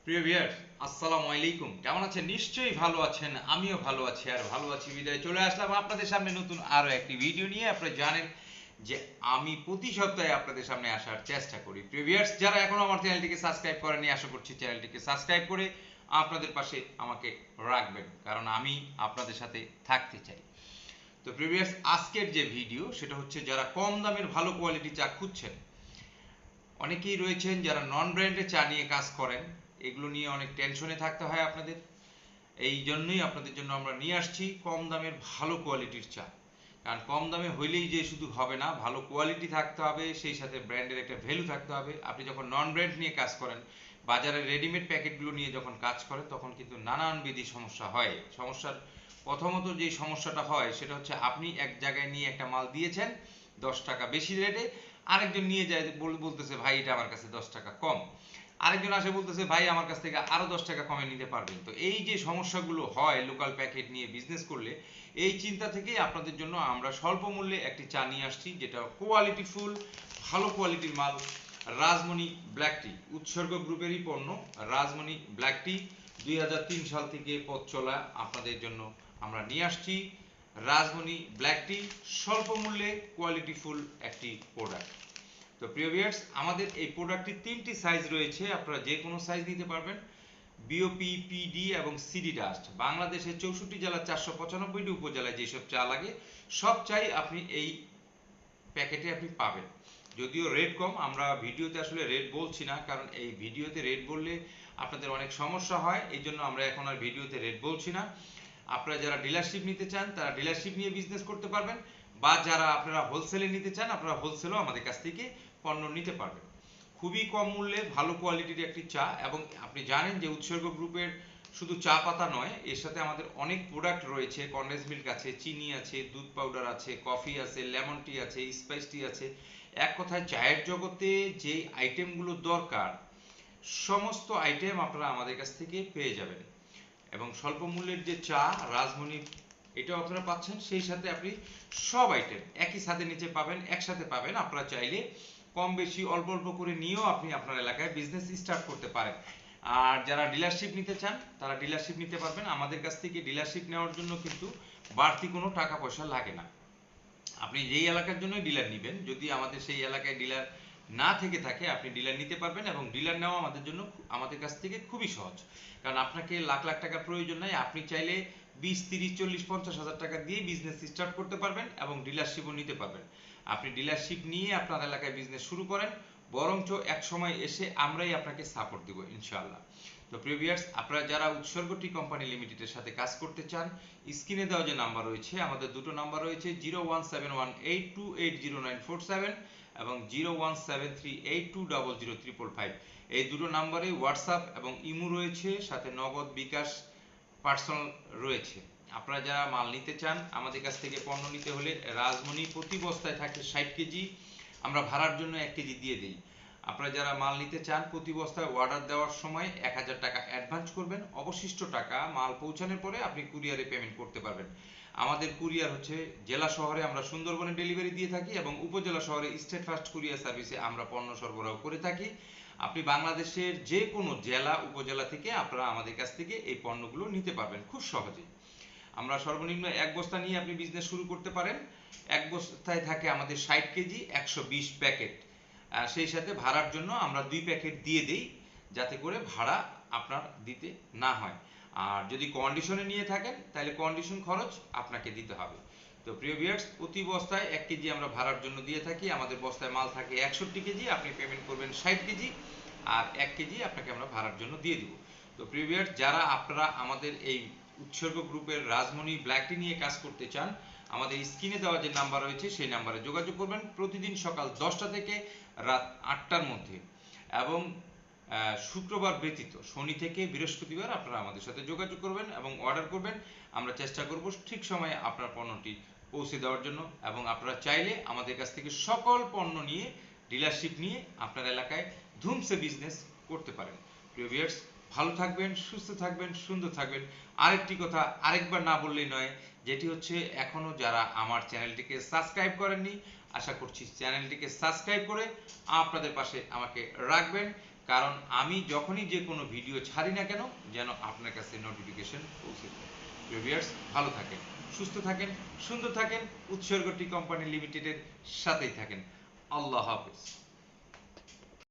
প্রিয় ভিউয়ার্স, আসসালামু আলাইকুম। কেমন আছেন? নিশ্চয়ই ভালো আছেন। আমিও ভালো আছি, আর ভালো আছি বিদায় চলে আসলাম আপনাদের সামনে নতুন আরো একটি ভিডিও নিয়ে। আপনারা জানেন যে আমি প্রতি সপ্তাহে আপনাদের সামনে আসার চেষ্টা করি। প্রিয় ভিউয়ার্স, যারা এখনো আমার চ্যানেলটিকে সাবস্ক্রাইব করেনি, আশা করছি চ্যানেলটিকে সাবস্ক্রাইব করে আপনাদের পাশে আমাকে রাখবেন, কারণ আমি আপনাদের সাথে থাকতে চাই। তো প্রিয় ভিউয়ার্স, আজকের যে ভিডিও সেটা হচ্ছে, যারা কম দামের ভালো কোয়ালিটি চা খুঁজছেন। অনেকেই রয়েছেন যারা নন ব্র্যান্ডের চা নিয়ে কাজ করেন, এগুলো নিয়ে অনেক টেনশনে থাকতে হয় আপনাদের। এই জন্যই আপনাদের জন্য আমরা নিয়ে আসছি কম দামের ভালো কোয়ালিটির চা। কারণ কম দামে হইলেই যে শুধু হবে না, ভালো কোয়ালিটি থাকতে হবে, সেই সাথে ব্র্যান্ডের একটা ভ্যালু থাকতে হবে। আপনি যখন নন ব্র্যান্ড নিয়ে কাজ করেন, বাজারে রেডিমেড প্যাকেটগুলো নিয়ে যখন কাজ করেন, তখন কিন্তু নানানবিধি সমস্যা হয়। সমস্যার প্রথমত যে সমস্যাটা হয় সেটা হচ্ছে, আপনি এক জায়গায় নিয়ে একটা মাল দিয়েছেন 10 টাকা বেশি রেটে, আরেকজন নিয়ে যায় বলতেছে ভাই এটা আমার কাছে 10 টাকা কম। আরেকজন আসে বলতেছে ভাই আমার কাছ থেকে আরো 10 টাকা কমে নিতে পারবেন। তো এই যে সমস্যাগুলো হয় লোকাল প্যাকেট নিয়ে বিজনেস করলে, এই চিন্তা থেকেই আপনাদের জন্য আমরা স্বল্প মূল্যে একটি চা নিয়ে আসছি, যেটা কোয়ালিটি ফুল, ভালো কোয়ালিটির মাল। রাজমণি ব্ল্যাক টি, উৎসর্গ গ্রুপেরই পণ্য। রাজমণি ব্ল্যাক টি 2003 সাল থেকে পথ চলা আপনাদের জন্য আমরা নিয়ে আসছি রাজমণি ব্ল্যাক টি, স্বল্প মূল্যে কোয়ালিটি ফুল একটি প্রোডাক্ট। তো প্রিয় ভিউয়ার্স, আমাদের এই প্রোডাক্টটির 3টি সাইজ রয়েছে, আপনারা যে কোনো সাইজ নিতে পারবেন। বিওপি, পিডি এবং সিডি ডাস্ট। বাংলাদেশের 64 জেলার 495টি উপজেলায় যেসব চা লাগে, সব চাই আপনি এই প্যাকেটে আপনি পাবেন। যদিও রেট কম, আমরা ভিডিওতে আসলে রেট বলছি না, কারণ এই ভিডিওতে রেট বললে আপনাদের অনেক সমস্যা হয়, এই জন্য আমরা এখন আর ভিডিওতে রেট বলছি না। আপনারা যারা ডিলারশিপ নিতে চান, তারা ডিলারশিপ নিয়ে বিজনেস করতে পারবেন, বা যারা আপনারা হোলসেলে নিতে চান, আপনারা হোলসেলও আমাদের কাছ থেকে পণ্য নিতে পারবেন। খুবই কম মূল্যে ভালো কোয়ালিটির একটি চা। এবং আপনি জানেন যে উৎসর্গ গ্রুপের শুধু চা পাতা নয়, এর সাথে আমাদের অনেক প্রোডাক্ট রয়েছে। কন্ডেন্স মিল্ক আছে, চিনি আছে, দুধ পাউডার আছে, কফি আছে, লেমন টি আছে, স্পাইস টি আছে। এক কথায় চায়ের জগতে যে আইটেমগুলো দরকার, সমস্ত আইটেম আপনারা আমাদের কাছ থেকে পেয়ে যাবেন। এবং স্বল্প মূল্যের যে চা রাজমণি, এটাও আপনারা পাচ্ছেন। সেই সাথে আপনি সব আইটেম একই সাথে নিচে পাবেন, একসাথে পাবেন। আপনারা চাইলে কম বেশি অল্প অল্প করে নিয়েও আপনি আপনার এলাকায় বিজনেস স্টার্ট করতে পারেন। আর যারা ডিলারশিপ নিতে চান, তারা ডিলারশিপ নিতে পারবেন। আমাদের কাছ থেকে ডিলারশিপ নেওয়ার জন্য কিন্তু বাড়তি কোনো টাকা পয়সা লাগে না। আপনি যেই এলাকার জন্য ডিলার নেবেন, যদি আমাদের সেই এলাকায় ডিলার না থেকে থাকে, আপনি ডিলার নিতে পারবেন। এবং ডিলার নেওয়া আমাদের জন্য, আমাদের কাছ থেকে খুবই সহজ। কারণ আপনাকে লাখ লাখ টাকার প্রয়োজন নাই। আপনি চাইলে 20, 30, 40, 50 হাজার টাকা দিয়ে বিজনেস স্টার্ট করতে পারবেন এবং ডিলারশিপও নিতে পারবেন। আপনি ডিলারশিপ নিয়ে আপনার এলাকায় বিজনেস শুরু করেন, বরঞ্চ এক সময় এসে আমরাই আপনাকে সাপোর্ট দেবো ইনশাআল্লাহ। তো প্রিয় ভিউয়ার্স, আপনারা যারা উৎসর্গ টি কোম্পানি লিমিটেডের সাথে কাজ করতে চান, স্ক্রিনে দেওয়া যে নাম্বার রয়েছে, আমাদের দুটো নাম্বার রয়েছে, 017182800947 এবং 017382000555। এই দুটো নাম্বারে হোয়াটসঅ্যাপ এবং ইমো রয়েছে, সাথে নগদ বিকাশ পার্সোনাল রয়েছে। আপনারা যারা মাল নিতে চান, আমাদের কাছ থেকে পণ্য নিতে হলে, রাজমণি প্রতি বস্তায় থাকে 60 কেজি, আমরা ভাড়ার জন্য 1 কেজি দিয়ে দিই। আপনারা যারা মাল নিতে চান, প্রতি বস্তায় অর্ডার দেওয়ার সময় 1000 টাকা অ্যাডভান্স করবেন, অবশিষ্ট টাকা মাল পৌঁছানোর পরে আপনি কুরিয়ারে পেমেন্ট করতে পারবেন। আমাদের কুরিয়ার হচ্ছে, জেলা শহরে আমরা সুন্দরবনে ডেলিভারি দিয়ে থাকি, এবং উপজেলা শহরে স্টেট ফাস্ট কুরিয়ার সার্ভিসে আমরা পণ্য সরবরাহ করে থাকি। আপনি বাংলাদেশের যে কোনো জেলা উপজেলা থেকে আপনারা আমাদের কাছ থেকে এই পণ্যগুলো নিতে পারবেন খুব সহজে। আমরা সর্বনিম্ন 1 বস্তা নিয়ে আপনি বিজনেস শুরু করতে পারেন। 1 বস্তায় থাকে আমাদের 60 কেজি, 120 প্যাকেট। সেই সাথে ভাড়ার জন্য আমরা 2 প্যাকেট দিয়ে দিই, যাতে করে ভাড়া আপনার দিতে না হয়। আর যদি কন্ডিশনে নিয়ে থাকেন, তাহলে কন্ডিশন খরচ আপনাকে দিতে হবে। তো প্রিয় ভিউয়ার্স, প্রতি বস্তায় 1 কেজি আমরা ভাড়ার জন্য দিয়ে থাকি। আমাদের বস্তায় মাল থাকে 61 কেজি, আপনি পেমেন্ট করবেন 60 কেজি, আর 1 কেজি আপনাকে আমরা ভাড়ার জন্য দিয়ে দিব। তো প্রিয় ভিউয়ার্স, যারা আপনারা আমাদের এই উৎসর্গ গ্রুপের রাজমণি ব্ল্যাক টি নিয়ে কাজ করতে চান, আমাদের স্ক্রিনে দেওয়া যে নাম্বার রয়েছে সেই নাম্বারে যোগাযোগ করবেন প্রতিদিন সকাল 10টা থেকে রাত 8টার মধ্যে। এবং শুক্রবার ব্যতীত শনি থেকে বৃহস্পতিবার আপনারা আমাদের সাথে যোগাযোগ করবেন এবং অর্ডার করবেন। আমরা চেষ্টা করব ঠিক সময়ে আপনার পণ্যটি পৌঁছে দেওয়ার জন্য। এবং আপনারা চাইলে আমাদের কাছ থেকে সকল পণ্য নিয়ে, ডিলারশিপ নিয়ে আপনার এলাকায় ধুমসে বিজনেস করতে পারেন। প্রিয় ভিউয়ার্স, ভালো থাকবেন, সুস্থ থাকবেন, সুন্দর থাকবেন। আরেকটি কথা আরেকবার না বললেই নয়, যেটি হচ্ছে, এখনো যারা আমার চ্যানেলটিকে সাবস্ক্রাইব করেননি, আশা করছি চ্যানেলটিকে সাবস্ক্রাইব করে আপনাদের পাশে আমাকে রাখবেন। কারণ আমি যখনই যে কোনো ভিডিও ছাড়ি না কেন যেন আপনার কাছে নোটিফিকেশন পৌঁছে যায়। ভিউয়ার্স, ভালো থাকেন, সুস্থ থাকেন, সুন্দর থাকেন, উৎসর্গ টি কোম্পানি লিমিটেডের সাথেই থাকেন। আল্লাহ হাফেজ।